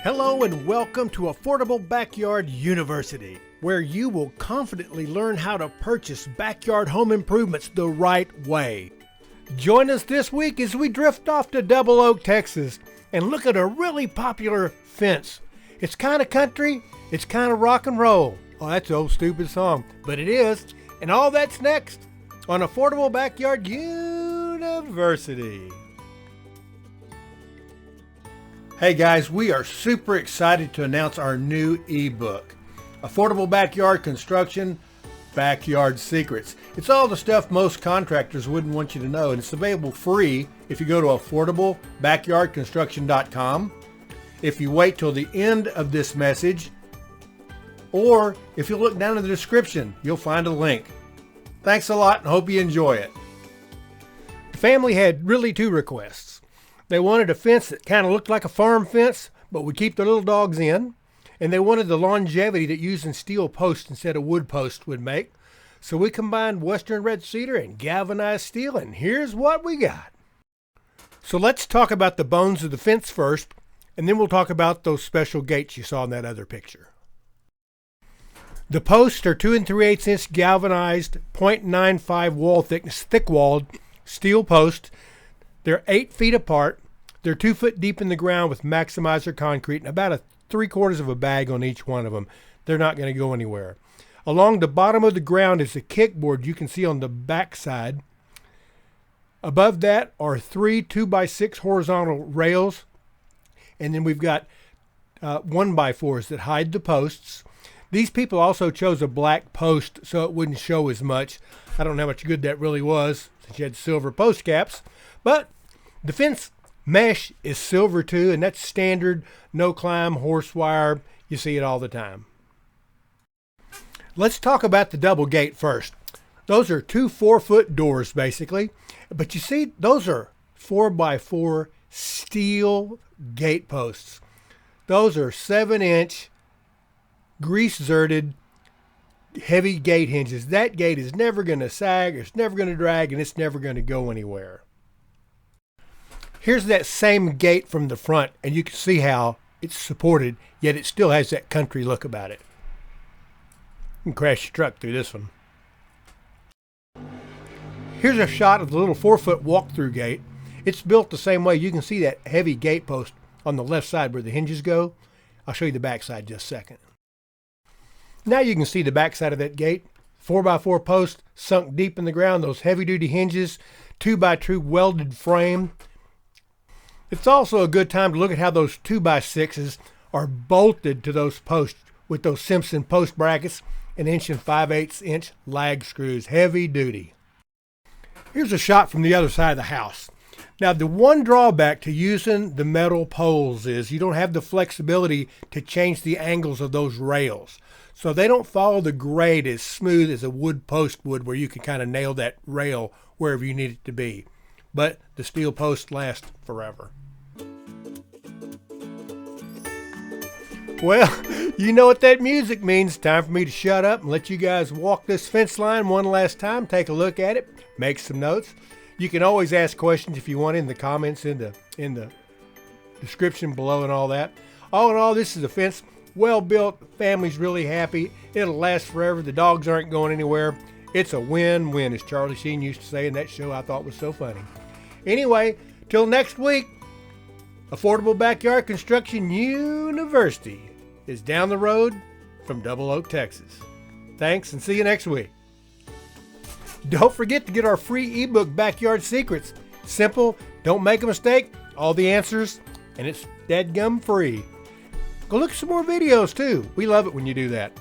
Hello and welcome to Affordable Backyard University, where you will confidently learn how to purchase backyard home improvements the right way. Join us this week as we drift off to Double Oak, Texas, and look at a really popular fence. It's kind of country, it's kind of rock and roll. Oh, that's an old stupid song, but it is. And all that's next on Affordable Backyard University. Hey guys, we are super excited to announce our new ebook, Affordable Backyard Construction, Backyard Secrets. It's all the stuff most contractors wouldn't want you to know, and it's available free if you go to affordablebackyardconstruction.com, if you wait till the end of this message, or if you look down in the description, you'll find a link. Thanks a lot and hope you enjoy it. The family had really two requests. They wanted a fence that kind of looked like a farm fence, but would keep their little dogs in. And they wanted the longevity that using steel posts instead of wood posts would make. So we combined Western red cedar and galvanized steel, and here's what we got. So let's talk about the bones of the fence first, and then we'll talk about those special gates you saw in that other picture. The posts are 2 3/8 inch galvanized 0.95 wall thickness, thick-walled steel posts. They're 8 feet apart. They're 2 foot deep in the ground with maximizer concrete and about 3/4 of a bag on each one of them. They're not going to go anywhere. Along the bottom of the ground is a kickboard you can see on the back side. Above that are 3 2x6 horizontal rails. And then we've got 1x4s that hide the posts. These people also chose a black post so it wouldn't show as much. I don't know how much good that really was since you had silver post caps. But the fence mesh is silver too, and that's standard, no climb, horse wire. You see it all the time. Let's talk about the double gate first. Those are 2 4-foot doors basically, but you see those are 4x4 steel gate posts. Those are 7-inch grease zerted heavy gate hinges. That gate is never going to sag, it's never going to drag, and it's never going to go anywhere. Here's that same gate from the front, and you can see how it's supported, yet it still has that country look about it. You can crash your truck through this one. Here's a shot of the little 4-foot walk-through gate. It's built the same way. You can see that heavy gate post on the left side where the hinges go. I'll show you the back side in just a second. Now you can see the back side of that gate. 4x4 post sunk deep in the ground, those heavy-duty hinges, 2x2 welded frame. It's also a good time to look at how those 2x6s are bolted to those posts with those Simpson post brackets, 1 5/8 inch lag screws, heavy duty. Here's a shot from the other side of the house. Now the one drawback to using the metal poles is you don't have the flexibility to change the angles of those rails. So they don't follow the grade as smooth as a wood post would, where you can kind of nail that rail wherever you need it to be. But the steel posts last forever. Well, you know what that music means. Time for me to shut up and let you guys walk this fence line one last time. Take a look at it, make some notes. You can always ask questions if you want in the comments in the description below and all that. All in all, this is a fence well built. Family's really happy. It'll last forever. The dogs aren't going anywhere. It's a win-win, as Charlie Sheen used to say in that show I thought was so funny. Anyway, till next week, Affordable Backyard Construction University is down the road from Double Oak, Texas. Thanks, and see you next week. Don't forget to get our free ebook, Backyard Secrets. Simple, don't make a mistake, all the answers, and it's dadgum free. Go look at some more videos too. We love it when you do that.